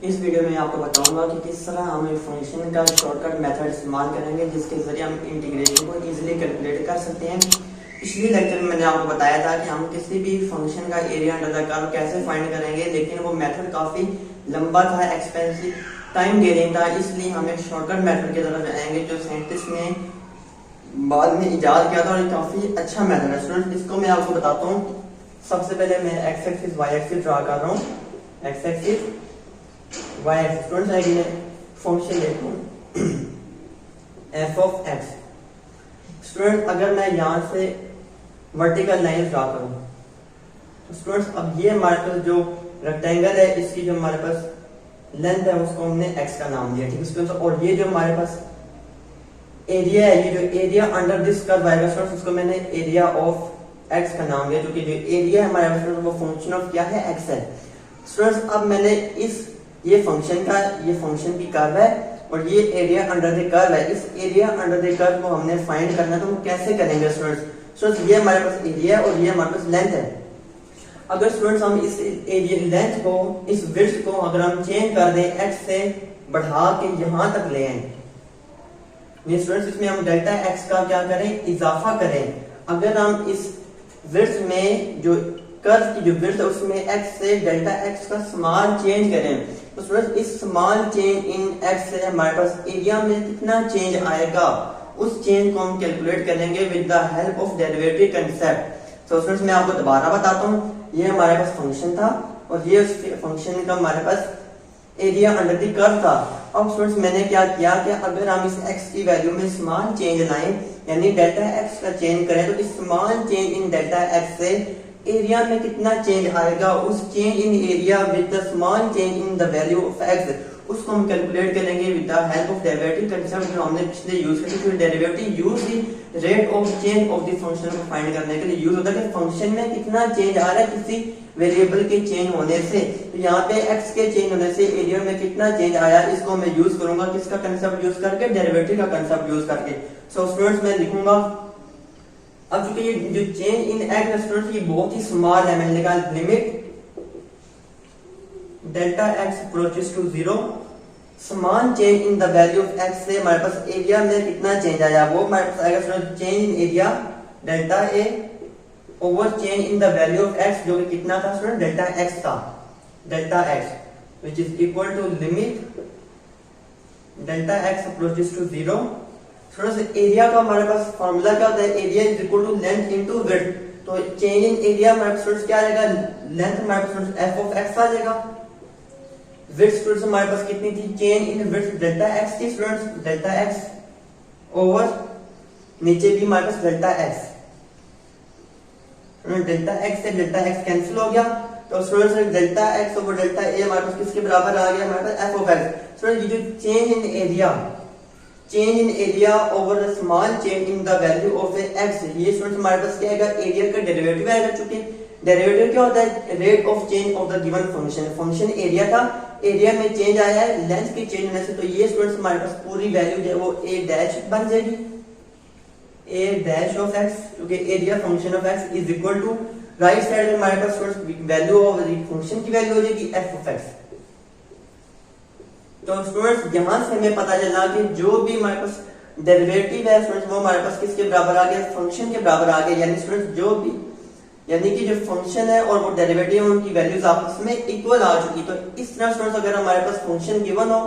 इस वीडियो में आपको बताऊंगा कि किस तरह हम एक फंक्शन का शॉर्टकट मेथड इस्तेमाल करेंगे जिसके जरिए हम इंटीग्रेशन को इजीली कैलकुलेट कर सकते हैं। पिछले लेक्चर में मैंने आपको बताया था कि हम किसी भी फंक्शन का एरिया अंडर द कर्व कैसे फाइंड करेंगे, लेकिन वो मेथड काफी लंबा था, एक्सपेंसिव, टाइम गेनिंग था, इसलिए हम एक शॉर्टकट मेथड की तरफ जाएंगे जो साइंटिस्ट ने बाद में इजाद किया था और काफी अच्छा मेथड है। स्टूडेंट, इसको मैं आपको बताता हूँ। सबसे पहले मैं x axis y axis draw कर रहा हूँ। X axis y axis students है कि फंक्शन लेता हूँ एफ ऑफ एक्स। स्टूडेंट, अगर मैं यहाँ से वर्टिकल लाइन ड्रा करूँ तो स्टूडेंट्स अब ये हमारे पास जो रेक्टेंगल है इसकी जो हमारे पास लेंथ है उसको हमने एक्स का नाम दिया, ठीक है स्टूडेंट्स। और ये जो हमारे पास एरिया है, ये जो एरिया अंडर दिस कर्व आएगा स्टूडेंट्स, उसको मैंने एरिया ऑफ एक्स का नाम दिया, क्योंकि जो एरिया है हमारे पास वो फंक्शन ऑफ क्या है, एक्स है। स्टूडेंट्स, अब मैंने ये फंक्शन की कर्व है और ये एरिया अंडर द कर्व है। इस एरिया अंडर द कर्व को हमने फाइंड करना है, तो हम कैसे करेंगे स्टूडेंट्स? स्टूडेंट्स, ये हमारे पास एरिया और ये हमारे पास लेंथ है। अगर स्टूडेंट्स हम इस एरिया लेंथ को, इस विड्थ को अगर हम चेंज कर दें, एक्स से बढ़ा के यहां तक ले आए, स्टूडेंट्स इसमें हम डेल्टा एक्स का क्या करें, इजाफा करें। अगर हम इस विड्थ में जो कर्व की जो विड्थ है उसमें एक्स से डेल्टा एक्स का स्मॉल चेंज करें, तो स्टूडेंट्स इस स्मॉल चेंज इन एक्स से हमारे पास एरिया में कितना चेंज आएगा, उस चेंज को हम कैलकुलेट करेंगे with the help of derivative concept. तो स्टूडेंट्स मैं आपको दोबारा बताता हूँ, ये हमारे पास फंक्शन था और ये उस फंक्शन का हमारे पास एरिया अंडर द कर्व था। अब स्टूडेंट्स मैंने क्या किया कि अगर हम इस x की वैल्यू में स्मॉल चेंज लाएं, यानी डेल्टा x का चेंज करें, तो इस स्मॉल चेंज इन डेल्टा x से एरिया में कितना चेंज आएगा, उस change in area with the small change in the value of x, उसको हम कैलकुलेट करेंगे with the help of derivative concept जो हमने पिछले यूज किया। फिर derivative use the rate of change of the function को फाइंड करने के लिए यूज होता है कि फंक्शन में कितना चेंज आ रहा है किसी वेरिएबल के चेंज होने से। तो यहाँ पे x के चेंज होने से एरिया में कितना चेंज आया, इसको मैं यूज करूंगा किसका कंसेप्ट यूज करके, डेरिवेटिव का कंसेप्ट यूज करके। सो स्टूडेंट्स मैं लिखूंगा, अब चूंकि ये जो चेंज इन एक्स स्टूडेंट्स ये बहुत ही स्मॉल है, मैंने लिखा limit delta x approaches to zero, small change in the value of x से हमारे पास एरिया में कितना चेंज आया, वो हमारे पास आएगा student change in area delta a over change in the value of x, जो कि कितना था स्टूडेंट, डेल्टा एक्स था, delta x which is equal to limit delta x approaches to zero. Students area का हमारे पास फार्मूला क्या होता है, area is equal to length into width. तो चेंज इन एरिया हमारे पास क्या आ जाएगा, लेंथ हमारे पास एफ ऑफ एक्स आ जाएगा। विड्थ स्टूडेंट्स हमारे पास कितनी थी, change in width delta X थी स्टूडेंट्स, डेल्टा एक्स ओवर नीचे भी हमारे पास डेल्टा एक्स, डेल्टा एक्स से डेल्टा एक्स कैंसिल हो गया, तो students delta X over delta A हमारे पास किसके बराबर आ गया, हमारे पास एफ ऑफ एक्स। स्टूडेंट्स ये जो change in area over the small change in the value of X, ये स्टूडेंट्स हमारे पास क्या आएगा, एरिया का डेरिवेटिव आएगा। चूंकि डेरिवेटिव क्या होता है, rate of change of the given function. Function area था, एरिया में चेंज आया है लेंथ की चेंज होने से, तो ये स्टूडेंट्स हमारे पास पूरी वैल्यू जो है वो ए डैश बन जाएगी, ए डैश ऑफ एक्स, क्योंकि area function of x is equal to right side में हमारे पास स्टूडेंट्स वैल्यू ऑफ फंक्शन की वैल्यू हो जाएगी एफ ऑफ एक्स। तो स्टूडेंट्स यहां से हमें पता चला कि जो भी हमारे पास डेरिवेटिव है स्टूडेंट्स वो हमारे पास किसके बराबर आ गया, फंक्शन के बराबर आ गया। यानी स्टूडेंट्स जो भी, यानी कि जो फंक्शन है और वो डेरिवेटिव है उनकी वैल्यूज आपस में इक्वल आ चुकी। तो इस तरह स्टूडेंट्स अगर हमारे पास फंक्शन गिवन हो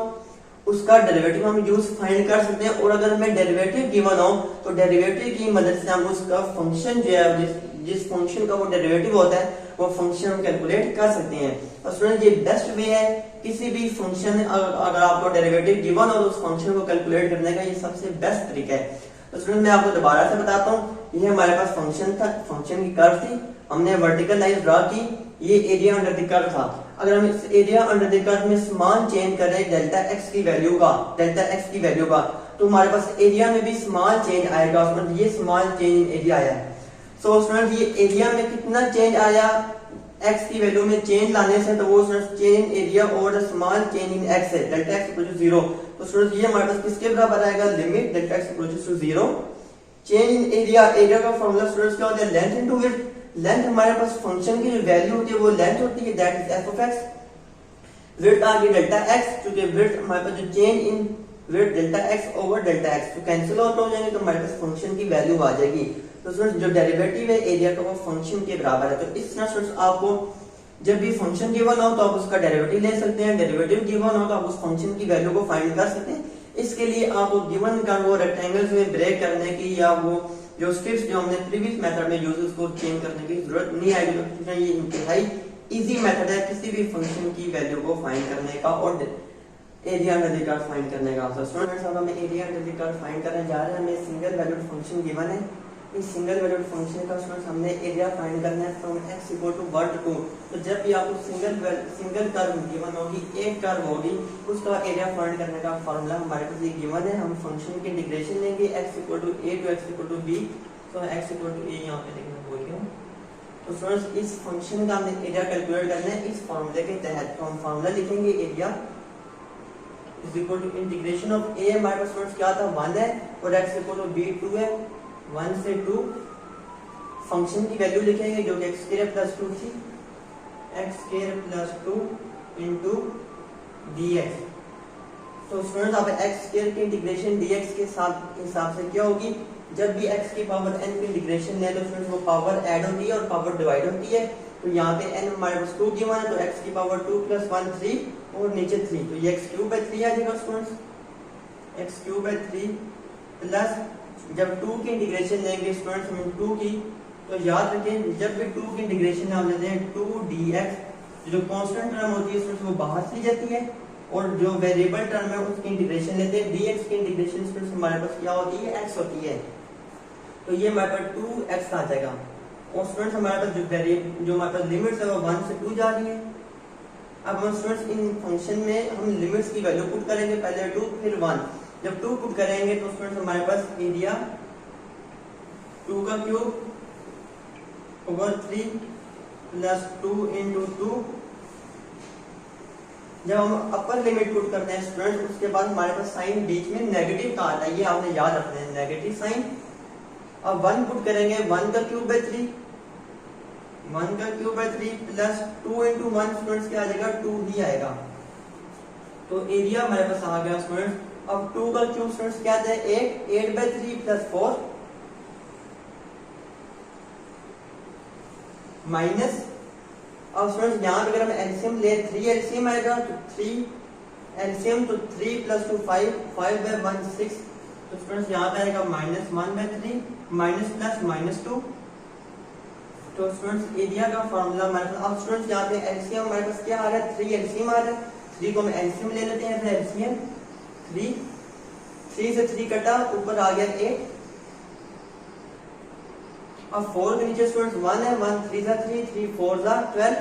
उसका डेरिवेटिव हम यूज फाइंड कर सकते हैं, और अगर हमें डेरिवेटिव गिवन हो तो डेरिवेटिव की मदद से हम उसका फंक्शन जो है, जिस फंक्शन का वो डेरिवेटिव होता है वो फंक्शन हम कैलकुलेट कर सकते हैं। और स्टूडेंट ये बेस्ट वे है, किसी भी फंक्शन अगर आपको डेरिवेटिव गिवन हो तो उस फंक्शन को कैलकुलेट करने का ये सबसे बेस्ट तरीका है। तो स्टूडेंट मैं आपको दोबारा से बताता हूँ, ये हमारे पास फंक्शन था, फंक्शन की कर्व थी, हमने वर्टिकल लाइन ड्रा की, ये एरिया अंडर द कर्व था। अगर हम इस एरिया अंडर द कर्व में स्मॉल चेंज करें डेल्टा एक्स की वैल्यू का, तो हमारे पास एरिया में भी स्मॉल चेंज आएगा। उसमें ये स्मॉल चेंज इन एरिया आया। सो स्टूडेंट ये एरिया में कितना चेंज आया एक्स की वैल्यू में चेंज लाने से, तो वो change in area over the small change in X है, delta x approaches to zero. तो स्टूडेंट ये हमारे पास किसके बराबर आएगा, limit delta x approaches to zero, change in area, area का फार्मूला स्टूडेंट्स क्या होता है, लेंथ इनटू विड्थ। लेंथ हमारे पास फंक्शन की जो वैल्यू होती है वो लेंथ होती है, that is F of X. Width आ गई डेल्टा एक्स, क्योंकि विड्थ हमारे पास जो change in width delta X over delta X तो कैंसिल आउट हो जाएंगे, तो हमारे पास फंक्शन की वैल्यू आ जाएगी। तो स्टूडेंट्स जो डेरिवेटिव है एरिया का वो फंक्शन के बराबर है। तो इस तरह स्टूडेंट्स आपको जब भी फंक्शन गिवन हो तो आप उसका डेरिवेटिव ले सकते हैं, डेरिवेटिव गिवन हो तो आप उस फंक्शन की वैल्यू को फाइंड कर सकते हैं। इसके लिए आपको गिवन का वो रेक्टेंगल्स में ब्रेक करने की या वो जो स्ट्रिप्स जो हमने प्रीवियस मेथड में यूज उसको चेंज करने की जरूरत नहीं आएगी। तो ये इंतहाई इजी मेथड है किसी भी फंक्शन की वैल्यू को फाइंड करने का और area under the curve find करने का। स्टूडेंट्स अब हमें area under the curve find करने जा रहे हैं। हमें सिंगल वैल्यूड फंक्शन गिवन है, इस सिंगल वैल्यूड फंक्शन का स्टूडेंट्स हमने एरिया फाइंड करना है from x equal to 1 to 2। तो जब भी आपको सिंगल कर्व गिवन होगी, एक कर्व होगी, उसका एरिया फाइंड करने का फार्मूला हमारे पास ये गिवन है। हम फंक्शन की इंटीग्रेशन लेंगे x equal to a to x equal to b। तो x इक्वल टू a यहां पे लिखना भूल गया। तो स्टूडेंट्स इस फंक्शन का हमने एरिया कैलकुलेट करना है इस फार्मूले के तहत। तो हम फार्मूला लिखेंगे area is equal to integration of a हमारे पास स्टूडेंट्स क्या था 1 है और x इक्वल टू b 2 है। 1 से 2 फंक्शन की वैल्यू लिखेंगे जो कि x स्क्वायर प्लस 2 थी, x square plus 2 into dx। तो स्टूडेंट्स आप x स्क्वायर की इंटीग्रेशन dx के साथ हिसाब से क्या होगी, जब भी x की पावर n की इंटीग्रेशन ले तो स्टूडेंट्स वो पावर ऐड होती है और पावर डिवाइड होती है। तो यहाँ पे n हमारे पास 2 गिवन है, तो x की पावर 2 प्लस 1 3 और नीचे 3, तो ये x क्यूब बाय 3 आ जाएगा students. x cube by 3 plus जब 2 की इंटीग्रेशन लेंगे स्टूडेंट्स हम 2 की, तो याद रखें जब भी 2 की इंटीग्रेशन हम लेते हैं 2 dx, जो कांस्टेंट टर्म होती है स्टूडेंट्स वो बाहर चली जाती है और जो वेरिएबल टर्म है उसकी इंटीग्रेशन लेते हैं dx की इंटीग्रेशन स्टूडेंट्स हमारे पास क्या होती है x होती है। तो ये हमारे पास 2x आ जाएगा और स्टूडेंट्स हमारे पास जो हमारे पास लिमिट्स है वो 1 से 2 जा रही है। अब हम स्टूडेंट्स इन फंक्शन में हम लिमिट्स की वैल्यू पुट करेंगे, पहले 2 फिर 1। जब 2 पुट करेंगे तो स्टूडेंट्स हमारे पास एरिया 2 का क्यूब ओवर 3 प्लस 2 इंटू 2। जब हम अपर लिमिट पुट करते हैं स्टूडेंट्स उसके बाद हमारे पास साइन बीच में नेगेटिव का आता है, ये आपने याद रखना है, नेगेटिव साइन। अब 1 पुट करेंगे 1 का क्यूब बाय 3, 1 का cube by 3 plus 2 into 1 students क्या आ जाएगा 2 ही आएगा। तो एरिया हमारे पास आ गया स्टूडेंट्स। अब 2 का क्यूब स्टूडेंट्स क्या आता है 8 बाय 3 प्लस 4 माइनस। अब स्टूडेंट्स यहाँ पे अगर हम एलसीएम ले 3 एलसीएम आएगा तो 3 एलसीएम तो 3 प्लस 2 5 5 बाय 1 6। तो स्टूडेंट्स यहाँ पे आएगा minus 1 by 3 minus plus minus 2। तो स्टूडेंट्स एरिया का फॉर्मूला हमारे पास। अब स्टूडेंट्स यहाँ पे एलसीएम हमारे पास क्या आ रहा है 3 एलसीएम आ रहा है, 3 को हम एलसीएम ले लेते हैं एलसीएम 3 से 3 कटा ऊपर आ गया 8। अब 4 के नीचे स्टूडेंट्स 1 है, 1 3 जा 3 3 4 जा 12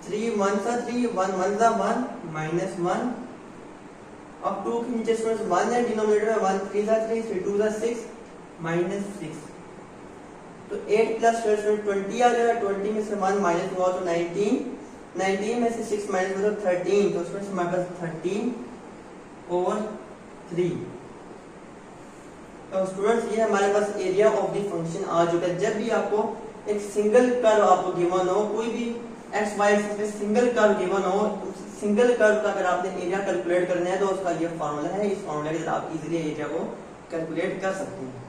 3 1 जा 3 1 1 जा 1 माइनस 1। अब 2 के नीचे स्टूडेंट्स 1 है, डिनोमिनेटर में 1 3 जा 3 3 2 जा 6 माइनस 6। तो 8 प्लस 20 आ जाएगा, 20 में से 1 माइनस हुआ तो 19, 19 में से 6 माइनस हुआ तो 13। तो स्टूडेंट्स हमारे पास 13 ओवर 3। तो स्टूडेंट्स ये हमारे पास एरिया ऑफ द फंक्शन आ चुका है। जब भी आपको एक सिंगल कर्व आपको गिवन हो, कोई भी एक्स वाई एक्सिस में सिंगल कर्व गिवन हो, सिंगल कर्व का अगर आपने एरिया कैलकुलेट करना है तो उसका ये फार्मूला है, इस फार्मूला के साथ आप इजीली एरिया को कैलकुलेट कर सकते हैं।